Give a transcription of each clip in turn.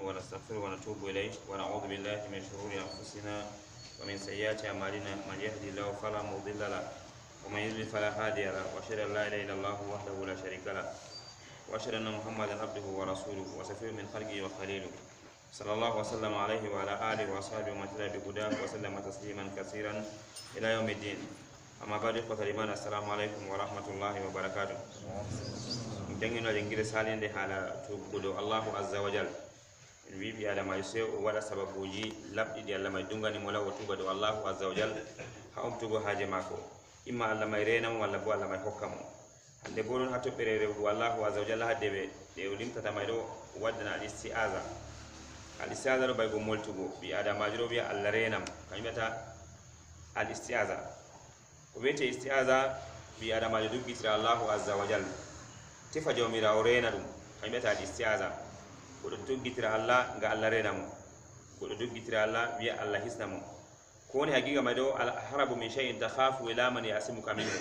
ونستغفره ونتوب إليه ونعوذ بالله من شرور أنفسنا ومن سيئات أعمالنا من يهدي الله فلا مضل له ومن يضلل فلا هادي له وأشهد أن لا إله إلا الله وحده لا شريك له وأشهد أن محمدا عبده ورسوله وسفير من خلقه وخليله صلى الله وسلم عليه وعلى آله وأصحابه ومن تبع بهداه وسلم تسليما كثيرا إلى يوم الدين. أما بعد إخوة الإيمان السلام عليكم ورحمة الله وبركاته. دعينا نجيل سالين ده على تقولوا الله عز وجل. البيبي على ما يسوع ولا سبب وجي لب إدي على ما يدعنا نمولا وتقولوا الله عز وجل هم تقول حاجة ماكو إما على ما يرينا ولا بو على ما يحكموا. ande boron hatu perere wallahu azza wa jalla hadebe de ulim tatamaydo wadna al-isti'aza do baygo moltugo bi adama jiro bi Allah renam kaymeta al-isti'aza ko bete isti'aza bi adama jiro bi tira Allah azza wa jalla tifa jomira o rena dum kaymeta al-isti'aza ko do dogitira Allah ga Allah renam ko do dogitira Allah bi Allah hisnamo koni hagiga mado al harabu min shay'in takhafu ila man yasimuka minhu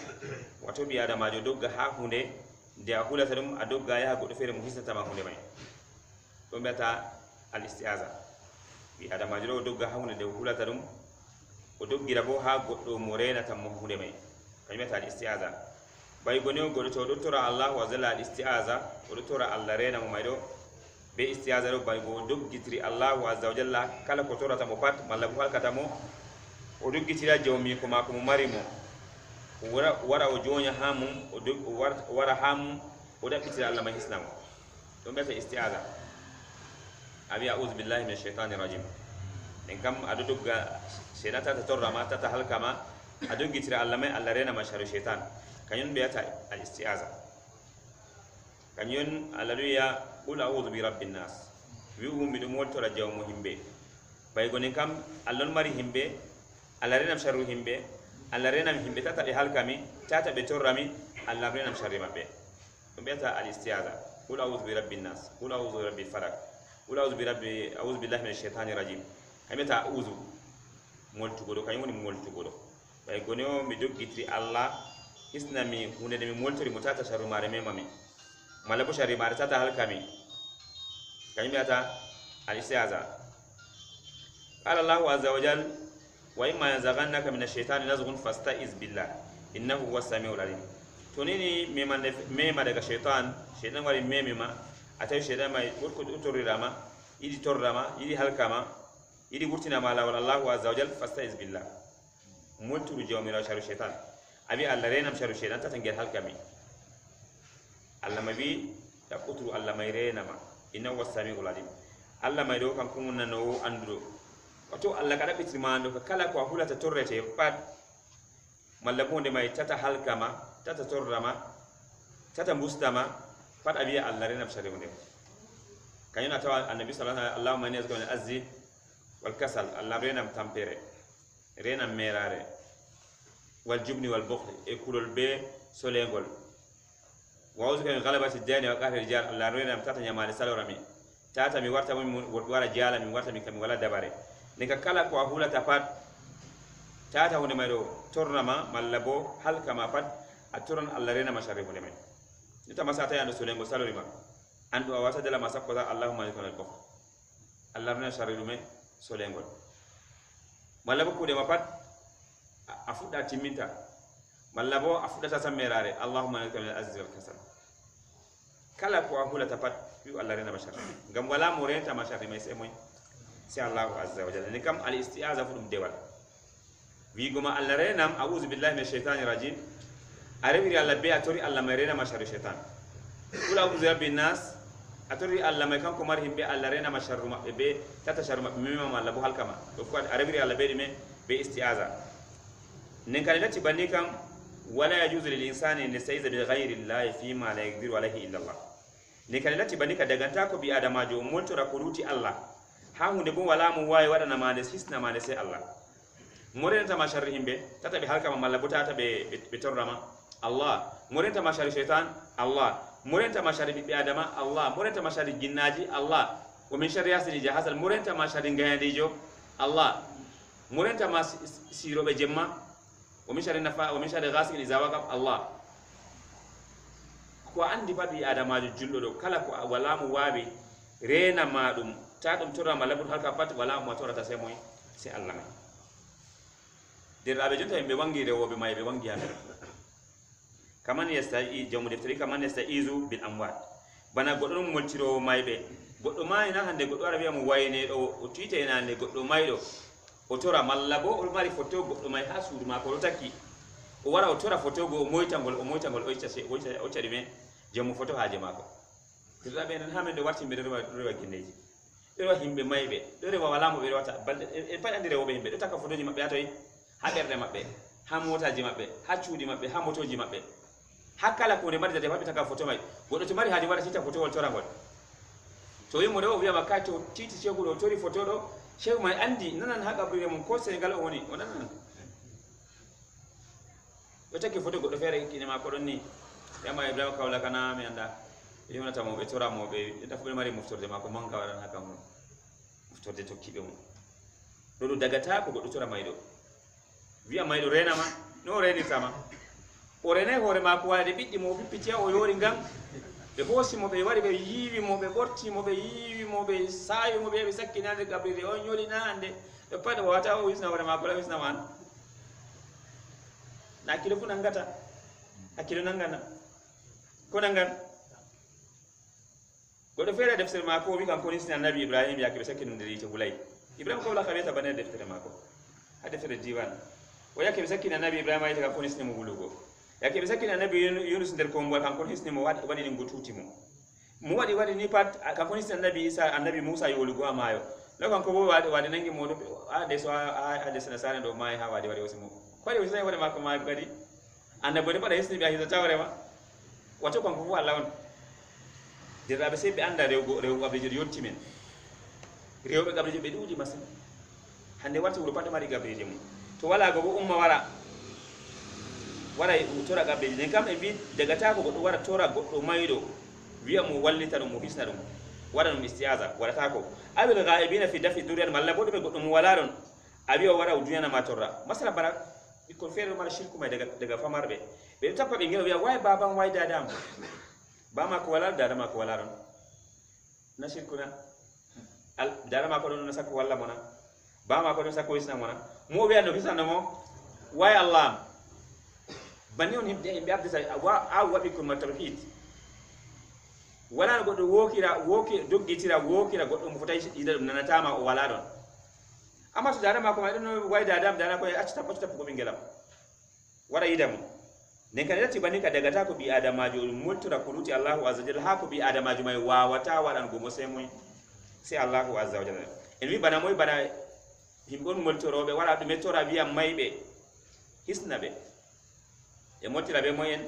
wato bi adama jo dogga ha hunde de akula tadum adogga ya godo fere mu hisata ma hunde mai to beta al istiaza bi adama jo dogga ha hunde de akula tadum o doggira bo ha goddo mo rena tam mo hunde mai kany beta al istiaza bay goni o godo to do tora Allah wa zalla al istiaza o do tora Allah rena mo maydo be istiaza do bay go doggitri Allah wa azza wa jalla kala ko tora tam pat malla ko halkata mo o doggitira jawmi ko mako mo marimo wara o jonya hamum o wara hamum o dabbitira Allah ma hisnam don beta isti'aza abi a'udhu billahi minash shaitani rajim en kam adu dogga senata ta torra ma ta halkama adu doggitira Allah mai Allah rena ma sharu shaitan kanyun beta al isti'aza kanyun alaluya qul a'udhu bi rabbin nas wi ummi dum woltora jawmo himbe bay gonin kam allon mari himbe Allah renam sharru himbe Allah renam himbe tata be halkami tata be torrami Allah renam sharri mabbe dum beta al istiaza qul a'udhu bi rabbin nas qul a'udhu bi rabbil falaq qul a'udhu billahi minash shaitani rajim kameta a'udhu moltu godo kay woni moltu godo bay goneo mi doggitri Allah isnami hunde mi moltori mo tata sharru mare memami mala bo sharri mare tata halkami kay beta al istiaza qala Allah azza wa jalla وإما ينزغنك من الشيطان نزغ فاستعذ بالله إنه هو السميع العليم تونيني ميما دغ شيطان وري ميما اتاي شيطان ما يقول توري راما يدي تور راما يدي هلكما يدي غورتنا ما الله عز وجل فاستعذ بالله مولتو جوميرا شر الشيطان ابي الله رينم شر الشيطان تتنجل هلكمي الله ما بي يقتل الله ما يرينما إنه هو السميع العليم الله ما يدو كان كومنا نو اندرو wato Allah kada bitimando ka kala ko hulata torrete pat mallabonde mai tata halkama tata torrama tata mustama pat abiya Allah rena bshari wonde kanyina tawa annabi sallallahu alaihi wasallam Allahumma inni azkuru azzi wal kasal Allah rena tampere rena merare wal jubni wal bukhl e kulol be solengol wa uzka min ghalabati dani wa qahri rijal Allah rena tata nyamale salorami tata mi warta mi wara jala mi warta mi kam wala dabare nika kala ko ahula tapat tata hunde maydo tornama mallabo halka ma pat aturan Allah rena masharri hunde may nita masata yando solengo salorima andu awata dala masakko Allahumma yakun al-bukh Allah rena sharri lume solengo mallabo ko de ma pat afuda timinta mallabo afuda ta samerare Allahumma yakun al-azzi wal kasal kala ko ahula tapat wi Allah rena masharri gam wala mo renta masharri may se moy si Allah azza wa jalla ni kam al isti'aza fudum dewal wi goma Allah renam a'udhu billahi minash shaitani rajim arewi Allah be atori Allah may rena masharri shaitan kula a'udhu rabbin nas atori Allah may kan ko mar himbe Allah rena masharru mabbe be tata sharru mabbe mimma Allah bu halkama to ko arewi Allah be dime be isti'aza nin kan lati banni kan wala yajuzu lil insani an yastaiza bi ghayri Allah fi ma la yaqdiru alayhi illa Allah nin kan lati banni ka daganta ko bi adama jo moltora ko luti Allah ha hunde bo wala mo wawi wadana mande hisna mande sai Allah morenta ma sharri himbe tata be halkama malla butata be torrama Allah morenta ma sharri shaytan Allah morenta ma sharri bi adama Allah morenta ma sharri jinnaji Allah wa min sharri hasidi jahasal morenta ma sharri ngayandijo Allah morenta ma sirobe jemma wa min sharri nafa wa min sharri ghasiqin idha waqab Allah ko andi pat bi adama jullo do kala ko wala mo wawi rena madum ta dum tora mala bur halka pat wala mo tora ta sai moy sai Allah mai der abe jonta be wangi rewobe may be wangi amer kaman yasta'i jamu deftari kaman yasta'izu bil amwat bana goddo moltiro maybe goddo may na hande goddo arabiya mo wayne do o tuite na ne goddo may do o tora malla bo o mari photo goddo may ha suudu ma ko do takki o wara o tora photo go o moytangol o iccati me jamu photo haaje mako tirabe nan hamen do warti be rewa ginneji rewa himbe maybe do rewa wala mo be wata balde e fa andire wobe himbe do taka photo ji mabbe atoy ha berde mabbe ha motaji mabbe ha cuudi mabbe ha motoji mabbe hakkala ko ne mari de mabbe taka photo may goddo to mari haaje wara tita photo wol tora ngol to yimo do wiya makato titi shegu do tori photo do shegu may andi nanan ha gabriel mon ko Senegal o woni onan o taki photo goddo fere kine ma ko don ni yama Ibrahim kawla kana mi anda yona tamo be tora mo be dafa mari muftorde ma ko manka waran haka mo muftorde to kibe mo do dagata ko goddo tora maydo wiya maydo rena ma no reni sama o rene hore ma ko wade biddi mo bippitiya o yori ngam be hosi mo be wari be yiwi mo be borti mo be yiwi mo be sayi mo be sakkinade gabriri on yoli na ande be pade wata o wisna wore ma ko wisna man na kilo fu nangata akilo nangana ko nangan godo fere deftere ma ko wi kan ko nisna nabi Ibrahim ya ke sakkinade to bulay Ibrahim ko la khabeta bane deftere ma ko ha deftere diwan o yake be sakkina nabi Ibrahim ay ta ko nisna mo bulugo yake be sakkina nabi Yunus der ko mbal kan ko hisni mo wadi ni ngotuti mo wadi ni pat kan ko hisni nabi Isa annabi Musa yolugo amayo la kan ko bo wadi nangi mo do ade so ade sana sare do mai ha wadi osimo ko wadi sai wadi makko mai gadi annabi ne pada hisni bi hizo tawre ma wato kan ko Allah on dira be sebe anda rew abdi yotti men rew be gabri be duudi masin hande warti wuro pada mari gabri jemu to wala go umma wara tora gabbe ne kam e bi daga ta ko goddo wara tora goddo maydo wiya mo wallita dum mo hisna dum wara dum istiaza wara ta ko abil ghaibina fi dafi duryan malla bodo be goddo mo wala don abi o wara uduyana ma torra masala bara ko fere mara shirku may daga famarbe be tappa be ngel wiya way baban way dadam ba ma ko wala dada ma ko wala don na shirku na al dada ma ko don na sakko walla mona ba ma ko don sakko hisna mona mo wiya no hisna mo way Allah bani on himbe abdi sa wa wabi ko tawhid wala goddo woki doggitira wokira goddo mo fotay ida dum nanatama o wala don amma to dara ma ko maydo wayda dam dana ko accita ko bingelam wara idam nen kan yati bani ka daga ta ko bi adamajo multura kuruti Allahu azza jalla ha ko bi adamajo may wawata wadan go mo semoy sai Allahu azza jalla en wi bana moy bana himbon multorobe wala dum metora biya maybe hisnabe e motira be moyen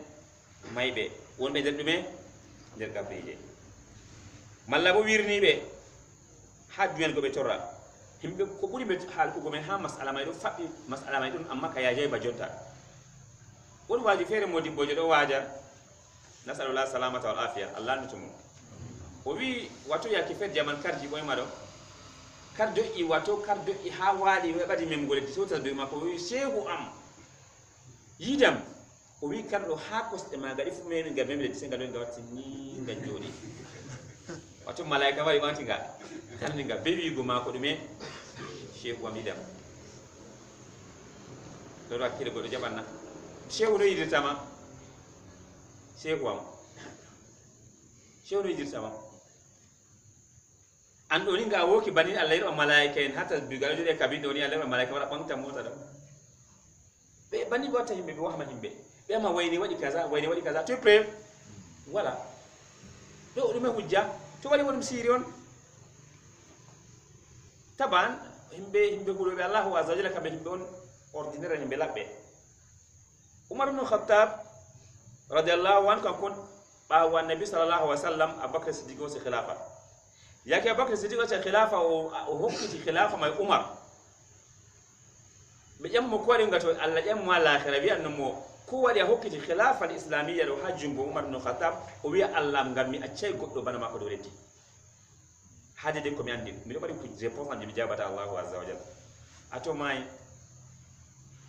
maybe wonbe der dume der gabrije malla bo wirni be hadwen go be torra himbe ko buri be hal ko men ha masala may do fabbi masala may don amma ka yaje ba jonta won waji fere modi bojo do waja nasallu la salamata wal afiya Allah nutumu o wi wato ya ki fet jaman karji boy mado kardo i wato kardo i ha wadi we badi mem goleti so ta be mako wi shehu am yidam o wi kardo ha kosde maga ifu men ga memle senga do ga watti ni ga jodi wato malaika wari banti ga tan ni ga bewi go mako dume shehu am yidam do rakile go do jabanna shehu do yidirtama shehu am shehu do yidirtama ando ni ga woki bani Allah yiro malaika en hatta bigal jode kabido ni Allah malaika wala bangta mota do be bani gota himbe be wahma himbe be ma wayni wadi kaza to pre wala do dum hujja to wali wonum sirion taban himbe gulo be Allah azza jalla kambe himbe on ordinaire himbe labbe Umar ibn Khattab radiyallahu anhu kon ba wa nabi sallallahu alaihi wasallam Abubakar Siddiq o khilafa yake Abubakar Siddiq o khilafa o hokkiti khilafa may Umar be jam mo ko ringa to Allah jam mo la akhira bi anno ko wadi hokkiti khilafa al-islamiyya do hajjumbo Umar ibn Khattab o wi Allah ngam mi accay goddo bana mako do reddi hade de ko mi andi mi do bari ko réponse andi mi jabata Allahu azza wa jalla ato may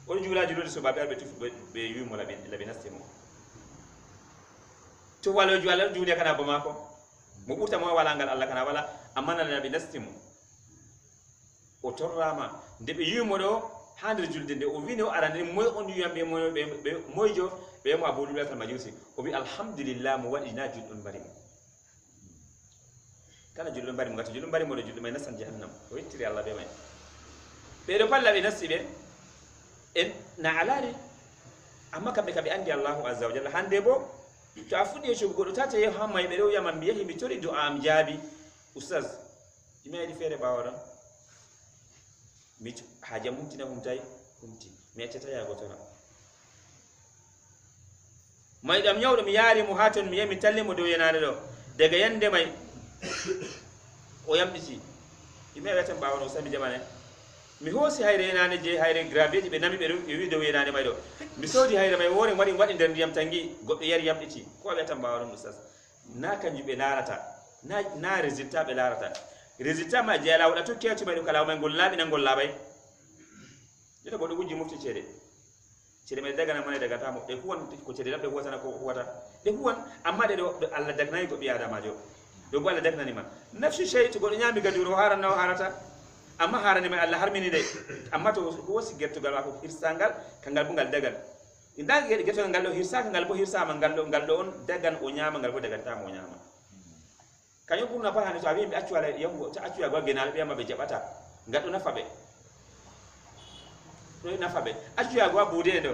o jula julo so babe albe tufu be wi mo labi nastimo to walo jula julia kana ba mako mo burta mo wala ngal Allah kana wala amana nabi nastimu o torrama nde ɓe yimo ɗo ha nder julde nde o wini o arande moy on yiyamɓe moyjo ɓe mo aboulilatal majusi o wi alhamdulillah mo waɗina julɗon mbari mo kala julɗo mbari mo gata julɗo mbari mo ɗo julɗo may nastan jahannam o yettiri allah ɓe may ɓeɗo palla ɓe nasti ɓe en na alari amma kamɓe ka ɓe andi allahu azza wa jalla hande bo to a fuɗɗi yeccugo goɗɗo tata yeho ha may ɓeɗo wiyama mi yehi mi tori do am jaabi oustaz ɗume yiɗi feere ɓawa ɗon mi haajam humtina humtay humti mi accata yago tora mayɗam ñawɗo mi yaari mo ha toon mi yahi mi talli mo dow yenade ɗo daga yande may o yamɗiti ɗume wiyatan ɓawa ɗo sami jamane mi hoosi hayre yenade je hayre gravier ɓe nami ɓe wi dow yenade may ɗo mi soodi hayre may woore waɗi nder ndiyam tangi goɗɗo yari yamɗiti ko wiyatan ɓawa ɗum oustas na kanjum ɓe larata na résultat ɓe larata résultat ma je lawɗa to kewti may ɗo kala may ngol laaɓi na ngol laaɓay jeta goɗɗo wujji mofti ceede may dagana mane dagatamo ɗe huwan ko ceede ɗam ɗe huwatana ko huwata ɗe huwan amma ɗe ɗo allah dagnani ko ɓi adamajo ɗo bo allah dagnani ma nafsu chey to goɗɗo ñaami gaduro haranna o harata amma harani may allah harmini de amma to wosi gertugal ma ko hirsangal kangal bo ngal dagal nda gertogal ngal ɗo hirsaka ngal bo hirsama ngal ɗo on dagan o ñaama ngal bo dagantama o ñaama kañum ɓurna pat hande so a wi ɓe accu ala yahugo to accu yago genal ɓeyama ɓe jaɓata ngal ɗo nafa ɓe ɗo nafa ɓe accu yago a buude ɗo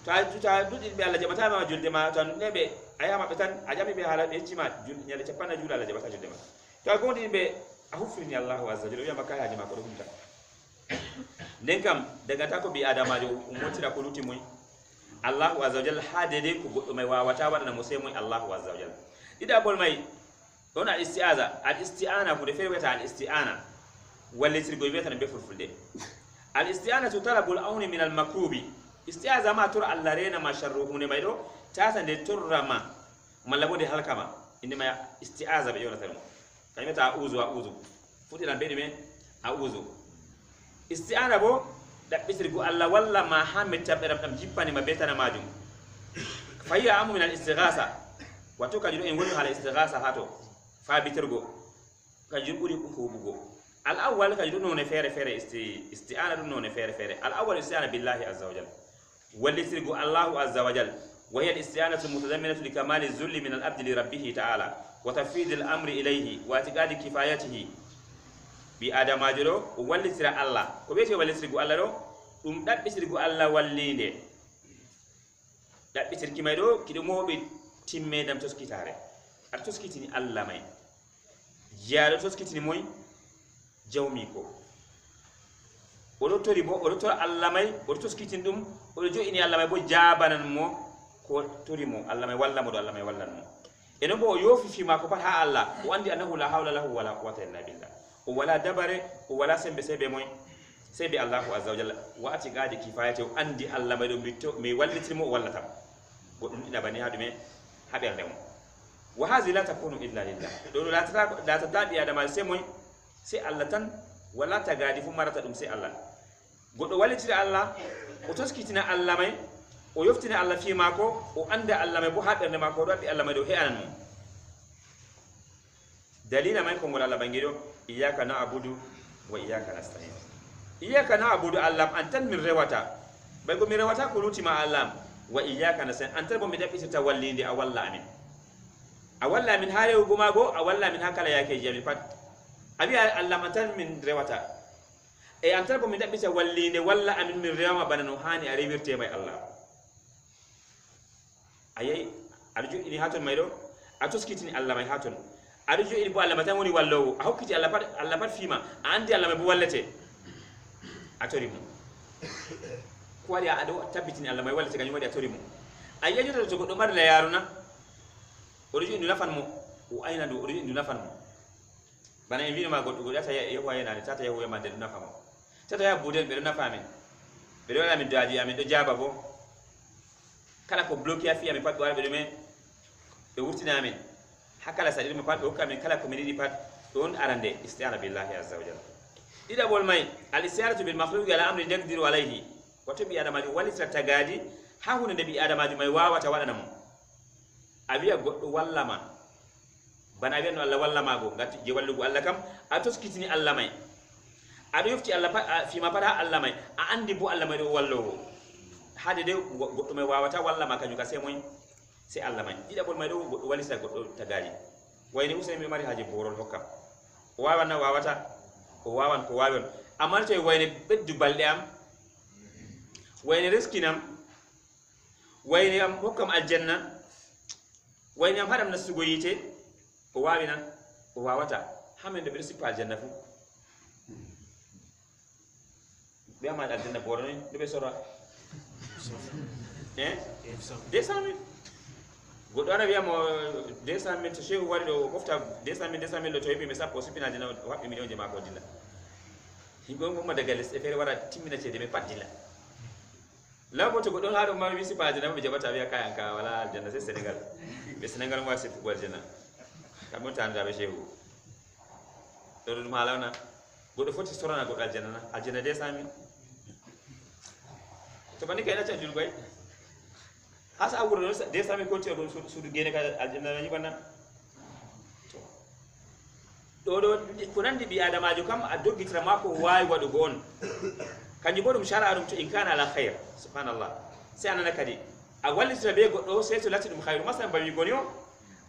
to a duɗɗiɗi ɓe allah jaɓatama julde ma to neɓe a yamaɓe tan a ƴami ɓe haala ɓe heccima ñande capanɗe juuɗe allah jaɓata julde ma to a gondini ɓe a huffini allahu azza jalla wiyama kay haaji ma ko ɗo humta nden kam dagata ko ɓi adamajo mottira ko luti moy allahu azza wa jalla ha dede ko goɗɗo may wawata waɗana mo sey moy allahu azza wa jalla ɗiɗaɓol may ɗon al isti'ana hunde feere wiyata al isti'ana wallitirgo wiyatano be fulfulde al isti'ana to talabul awni min al makrubi isti'aza ma tor allah renama sharru hunde may ɗo tata nde torrama malla bo nde halkama inde ma isti'aza ɓe yonata ɗum kañum wiyata a'uzu fuɗiran be ɗume a'uzu isti'ana bo ɗaɓɓitirgo allah walla ma ha mettamɓe ɗam jippanima be tana majum fa hiya amu min al istighasa wato kañum ɗo en woni haala istighasa ha to faabitirgo kañum ɓuri huɓugo al awwal kañum ɗum none feere feere isti'ana ɗum none feere feere al awwal isti'ana billahi azza wa jal wallitirgo allahu azza wa jal wa hiya al isti'anatu mutadamminatu li kamali zulli min al abdi li rabbihi ta'ala wa tafwid al amri ilayhi wa i'tiqadi kifayatihi bi adamajo ɗo o wallitira allah ko wiyete wallitirgo allah ɗo ɗum ɗaɓɓitirgo allah wallinde ɗaɓɓitirki may ɗo kiɗo moɓi timmedam toskitare aɗa toskitini allah may jeyaɗo toskitini moy jawmi ko oɗo tori bo oɗo tora allah may oɗo toskitini ɗum oɗo jo'ini allah may bo jabanan mo ko tori mo allah may walla mo ɗo allah may wallan mo eno bo o yoofi fima ko pat ha allah o andi annahu la hawla lahu wala quwata illa billah o wala dabare o wala sembe sey be moy sey be allahu azza wa jalla wati gadi kifayate o andi allah may ɗo mi wallitirmo o wallatam goɗɗum ɗiɗaɓani ha ɗume ha ɓerde mo wa hasi la takunu illa lillah ɗo latata ɓi adamajo sey moy sey allah tan wala tagadi fu marata ɗum sey allah goɗɗo wallitira allah o toskitina allah may o yoftina allah fi mako o anda allah may bo ha ɓerde mako oɗo waɗi allah may ɗo he'anan mum dalila may kongol allah ɓangi ɗo iyyaka na'budu wa iyyaka nasta'in iyyaka na'budu allah an tan min rewata ɓaygo mi rewata ko lutima allah wa iyyaka nasta'in an tan bo mi ɗaɓɓitirta wallinde a walla amin ha rewugo mago a walla amin ha kala yakeji ami pat a wiya allah an tan min rewata e an tan bo mi ɗaɓɓita wallinde walla amin min rewama bana no hani a rewirte may allah a yeyi aɗa joɗɗini ha ton may ɗo a toskitini allah may ha ton aɗa joɗɗini bo allah may tan woni wallowo a hokkiti allah pat fima a andi allah may bo wallete a tori mo ko waɗi aɗa tabbitini allah may wallete kañum waɗi a tori mo a yejota to goɗɗo mari layaruna oɗo joɗi ndu nafan mo o ayna ndu oɗo joɗi ndu nafan mo bana en winoma goɗɗo ata yahuwa yenade tata yahu yemande ɗum nafa mo tata yaha buuden ɓeɗo nafa amin ɓeɗo waɗa amin doaji amin ɗo jaaba bo kala ko bloqué a fi amin pat ɓe waɗa ɓe ɗume ɓe wurtina amin ha kala saɗirma pat ɓe hokka amin kala komin yiɗi pat ɗon arande isti'ana billahi azza wa jalla ɗiɗaɓol may al isti'anatu bil makhluqi ala amri yaqdiru alayhi wato ɓi adamajo wallitira tagadi ha hunde nde ɓi adamajo may wawata waɗana mo a wiya goɗɗo wallama bana bi'an Allah walla mago ngati je wallugo Allah kam a toskitini Allah mai a do yofti Allah fi ma fada Allah mai a andi bo Allah mai do wallowo hade de goddo mai wawata walla ma kanyu ka sai moy sai Allah mai dida bol mai do goddo walisa goddo tagari wayni usaymi mari haje borol hokkam o wawana wawata o wawan ko wawan amma to wayne beddu balde am wayne riskinam wayne am hokkam aljanna wayne am hadam nasugo yite o wawina o wawata hamende be sipa aljanna fu be am aljanna boroni do be sora 200,000 goddo ana wiya mo 200,000 to shehu wari do mofta 200,000 do to hebi mi sappo sipina dina wabbe million je mako dilla himbe on mo daga les e fere wara timmina cede me paddilla labo to goddo haado ma wi sipa dina be jabata wiya kayan ka wala aljanna sai Senegal be Senegal mo sipu aljanna kamo tanda be shehu to dum halawna goddo foti sorana goddo aljanna 200,000 to bani kay na ta julgoy hasa awuro de sami ko tiyo sudu gene ka aljanna ni banna do ko nandi bi adamajo kam a doggitira mako wayi wadu gon kanji bodum shar'arum to in kana ala khair subhanallah sai anana kadi a wallitira be goddo sai to lati dum khairu masan bawi gonyo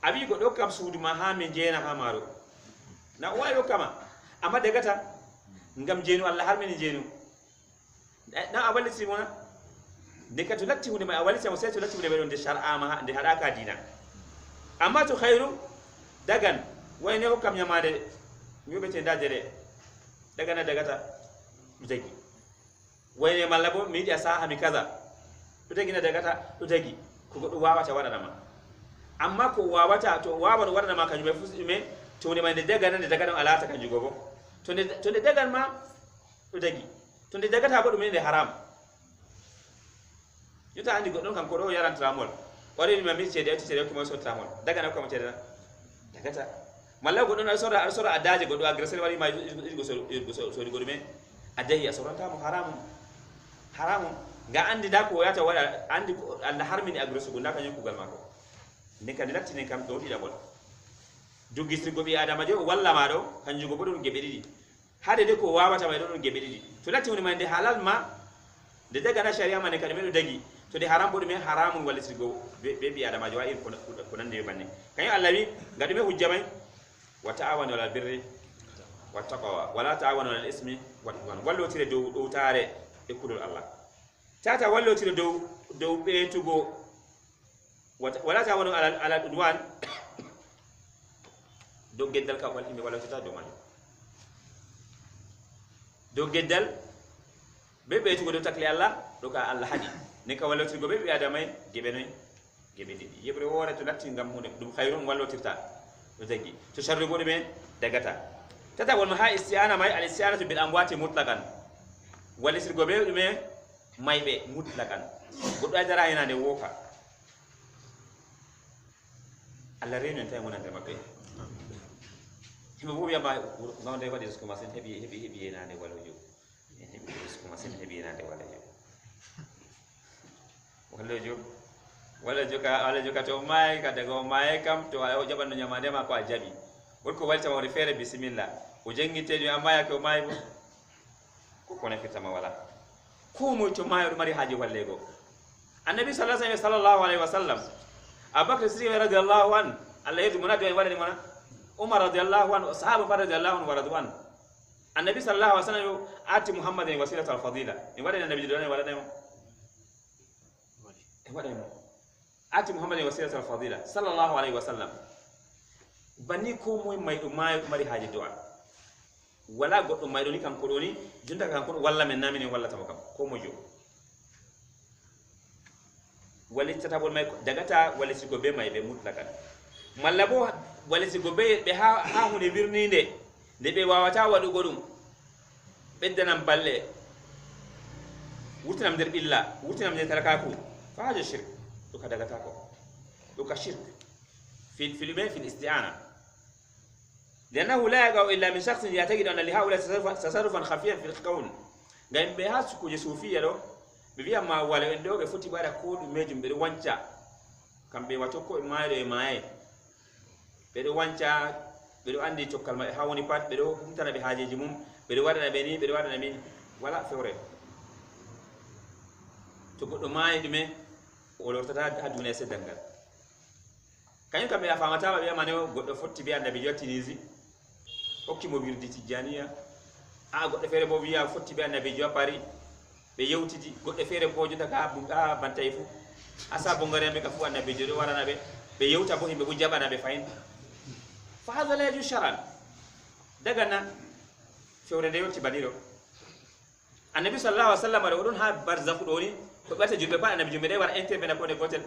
abi goddo kam sudu ma ha min jena ha maro na wayo kama amma dagata ngam jenu Allah har min jenu na a wallitira mona de ka to latti hunde mai awali sai to latti hunde mai de shar'a ma de hadaka dina amma to khairu dagan wayne hokam nyamade yobe te dajere daga na dagata dagi wayne mallabo mi di asa mi kaza to dagi na dagata to dagi ko godo wawata wadana ma amma ko wawata to wawan wadana ma kanyu be fusume to ne mai de daga na de daga don alata kanju gogo to de dagan ma to dagi to de dagata bodo min de haram yuta andi godon kan ko do yaran tramol wari mi mi cede ko mo so tramol daga na ko mo cede dagata malla godon sora adaje godo agresor wari ma go so godo me adahi asoranta mo haramu ga andi da ko yata wala andi Allah harmini agresor gonda kan yuko gal mako ne kan latti ne kam do dida bol jogisri go bi adama je walla ma do kan jugo bodon gebe didi hade de ko wawata mai don gebe didi to latti woni mande halal ma de daga na sharia ma ne kan me do dagi to de haram bodu me haramun walisri go be bi adama je wa ir ko nan de banne kan Allah wi gadu me hujjamai wa ta'awanu alal birri wat taqwa wala ta'awanu alal ismi wal udwan wallo tire do tare e kudul Allah tata wallo tire do be tugo wala ta'awanu alal udwan do geddal ka wal imi wala tata do man do geddal be tugo do takli Allah do ka Allah hadi ne ka wallo tire go be adamai gebe didi yebre wore to latti ngam hunde dum khairun wallo tirta zagi to sharri gode be dagata tata wal maha isti'ana mai al isti'anatu bil amwati mutlaqan wal isri gobe me mai be mutlaqan godo ajara yana de woka Allah reno tay monan de makke himbe bo biya ba ngawde wadi ko masen hebi yana de wala jo hebi ko masen hebi yana de wala jo wala joka to mai ka daga mai kam to ayo jabanno nyamande ma ko ajabi ko walta mo refere bismillah o jangite ni amma ya ko mai ko ne fitama wala ko mo to mai mari haji walle go annabi sallallahu alaihi wasallam abakar siddiq radhiyallahu an Allah yedu munadu ay wala ni mona umar radhiyallahu an sahaba radhiyallahu an waradwan annabi sallallahu alaihi wasallam ati muhammadin wasilatul fadila ni wala annabi dole wala dai mo wala mo ati muhammadin wasilatul fadila sallallahu alaihi wasallam banni ko moy may do mari haji do wala goddo may do ni kan ko do ni junta kan ko walla men namini walla tabakam ko mo jo wali tatabol may dagata wali sigo be may be mutlakan mallabo wali sigo be ha hunde birninde de be wawata wadu godum beddanam balle wutinam der billa wutinam der tarakaku fa haja shirk to ka dagata ko to ka shirk في الاستعانة لأنه لا يقع إلا من شخص يعتقد أن لهؤلاء تصرفا خفيا في الكون قام بها سكوجي صوفية لو بفيها ما ولا إندو بفوتي بارا كود ميجم بروانشا كم بيواتوكو إمايرو إماي bedo wanca bedo andi cokal ma ha woni pat bedo humtana be haajeji mum bedo wadana be ni bedo wadana min wala fewre to goddo maayi dume o lortata ha duniya se dangal kanyum kambe ya famata ba biya mane goddo fotti bi annabi jottinizi hokki mo wirdi tijaniya a goddo fere bo wiya fotti bi annabi jo pari be yewtidi goddo fere bo jota ka bunga bantay fu asa bongare be ka fu annabi jo warana be yewta bo himbe bu jabana be fayin fa hadha la yaju sharan daga na fewre de yotti badiro annabi sallallahu alaihi wasallam do don ha barzakhu do ni ko bata julbe pa annabi jumbe de wara intervene ko de gotel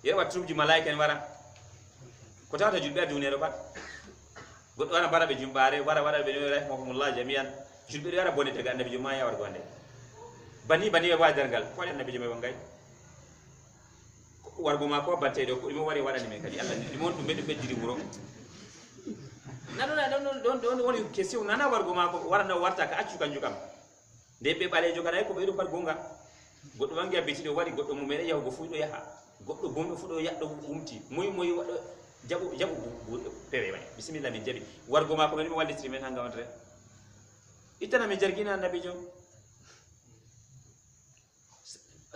yewa trubji malaika en wara ko tawata julbe duniya do pat goddo wana bara be jumbare wara be rahimahumullah jami'an julbe wara bonde daga annabi jumma ya war gonde bani be wa dargal ko annabi jumme wangay wargo ma ko batte do ko dum wari wadani men kadi Allah ni mon dum be diri wuro non woni question nana wargo ma ko warana warta ka accu kanju kam de be bale jogana ko be do pat gonga goddo wangi abiti do wari goddo mo mere yahugo fu do yaha goddo bombe fu do yaddo umti moy wado jabu pewe may bismillah min jabi wargo ma ko men wallitri men hanga wontre itana mi jargina annabi jo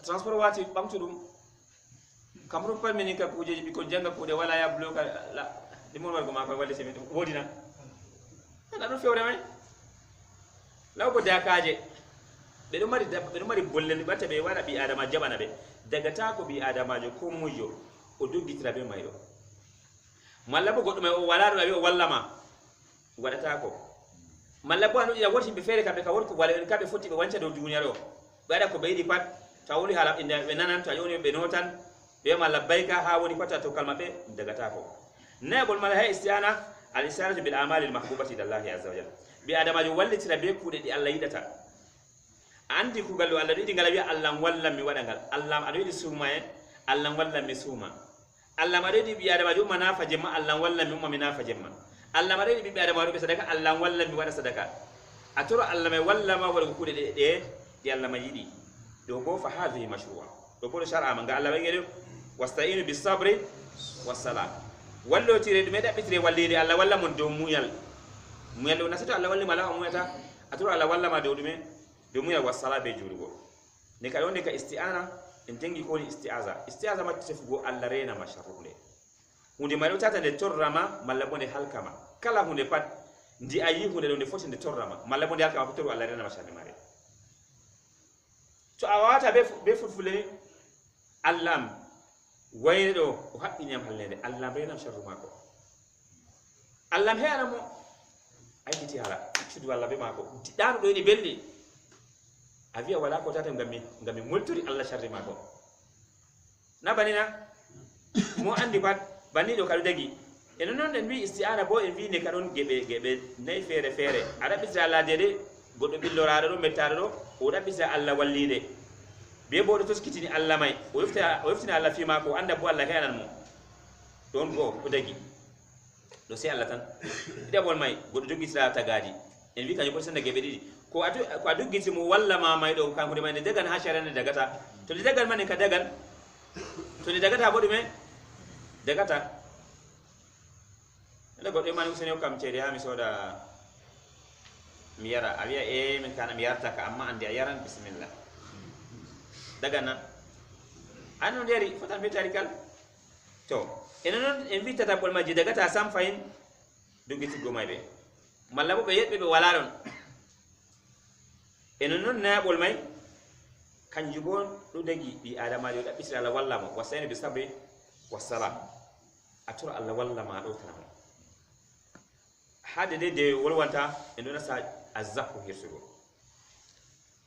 transport wati bamtu dum kamru pal men ka kuje bi ko janga ko de wala ya bloka la dimon wargo ma ko wallitri men wodina na do fewre may law ko dakaje be do mari bolle ni batta be wara bi adama jabana be daga ta ko bi adama jo ko mujo o dogitira be mayro malla bo goddo may o wala do be wallama wadata ko malla bo anu ila woti be fere kambe ka worko wala en kambe foti be wanca do duniya ro bada ko beedi pat tawuli hala inda be nanan ta yoni be notan be malla bayka ha woni pata to kalma be daga ta ko nebol mala hay istiana al istiana bil a'mal al mahbubati lillahi azza wa jalla bi adama jo wallitira be kuude di Allah yidata andi ku gallo Allah di ngala wi Allah walla mi wadangal Allah adu di suma en Allah walla mi suma Allah ma di bi adama jo manafa jemma Allah walla mi umma minafa jemma Allah ma di bi adama do be sadaka Allah walla mi wada sadaka atoro Allah mai walla ma wala kuude de di Allah ma yidi do go fa hadhihi mashru'a do ko shar'a man ga Allah ngere wasta'inu bis sabri was salat wallo tire dum da bitire wallide Allah walla mon do muyal do nasato Allah walli mala muyata atoro Allah walla ma do dume do muyal was salat be jurugo ne ka yonde ka isti'ana en tengi ko ni isti'aza ma tefugo Allah rena masharrude hunde ma do tata de torrama malla bonde halkama kala hunde pat ndi ayi hunde do ne foti de torrama malla bonde halkama ko toro Allah rena masharrude mare to awata be fulfuleni allam wayne do o habbi nyam hallende allam rena sharru mako allam heana mo ayti hala cudu walla be mako dano do ni belli avia wala ko tata ngami multuri Allah sharri mako na banina mo andi pat banni do kadu dagi en non en wi isti'ana bo en wi ne kadon gebe nay fere ada bisa Allah dede goddo billorado do mettado do o dabisa Allah wallide be bo do toskitini Allah may o yoftina Allah fi mako anda bo Allah kanan mo don go o dagi do se Allah tan de bol may goddo jogi sira tagadi en wi kanyo ko sende gebe didi ko adu gisi mo walla ma may do kanko de may dagan ha sharane dagata to de dagan man ka dagan to de dagata bo dume dagata ela goddo man usene kam cede ha mi soda mi yara awiya min kana mi yarta ka amma andi yaran bismillah dagana anu deri fotan be tarikal to enon invita ta bolma ji dagata sam fayin dugiti gomay be malla bo be yebbe be wala don enon na bolmay kanjugo do dagi bi adama do dabisira la walla mo wasayni bi sabri wassalam atura Allah walla ma do tan hade de wolwanta endona sa azzafu hirsugo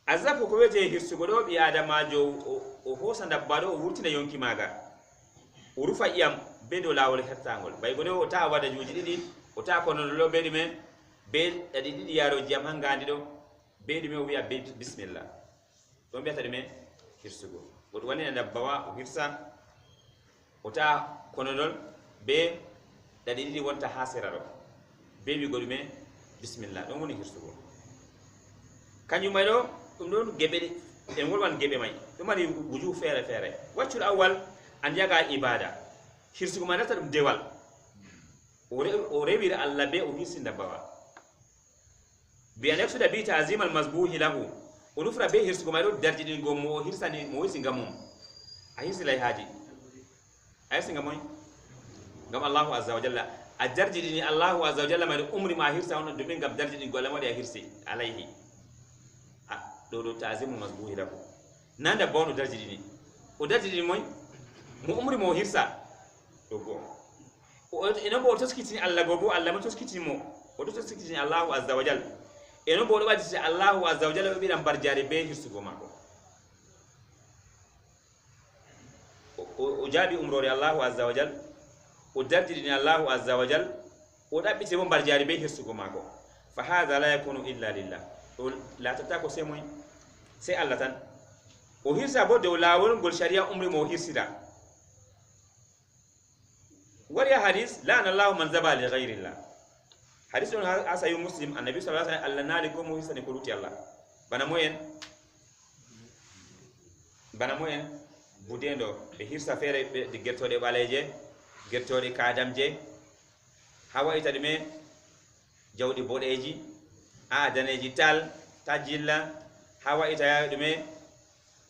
azzafu ko wete hirsugo do bi adama jo o hosa dabbado o wurtina yonki maga o rufa iyam be do lawol hettangol bay godo o ta wada juji didi o ta ko non lo be dime be dadi didi yaro jam hangandi do be dime o wiya be bismillah do be tadi me hirsugo o do wani dabbawa o hirsa o ta ko non be dadi didi wonta hasira do bebi godume bismillah don woni hirsugo kanyu maydo dum don gebe en wolwan gebe may dum mari wuju fere waccul awwal an yaga ibada hirsugo manata dum dewal o rewir Allah be o hirsi dabbawa bi an yaksuda bi ta'zim al mazbuhi lahu o nufra be hirsugo may do darjidin go mo hirsani mo hirsi ngam a hirsi lay haji a hirsi ngam moy ngam Allahu azza wa jalla a darjidini Allahu azza wa jalla may do umri ma hirsa on do be ngam darjidin go lamadi a hirsi alayhi do ta'zim al mazbuhi lahu nanda bono darjidini o darjidini moy mo umri mo hirsa do go eno bo toskitini Allah go bo Allah mo toskitini mo o do toskitini Allahu azza wa jalla eno bo do wadi Allahu azza wa jalla be bidan barjari be hirsugo mako o jabi umrori Allahu azza wa jalla o darjidini Allahu azza wa jalla o dabbiti mo barjari be hirsugo mako fa hadha la yakunu illa lillah la tatako se moy se Allah tan o hirsa bo de lawol gol sharia umri mo hirsida wari hadis la anallahu man zaba li ghayrillah hadis on asa yu muslim annabi sallallahu alaihi wasallam Allah nalikum mo hisani ko luti Allah bana moyen budendo be hirsa fere de gertode baleje gertode kadamje hawa ita dime jawdi bodeji a daneji tal tajilla hawa ita dime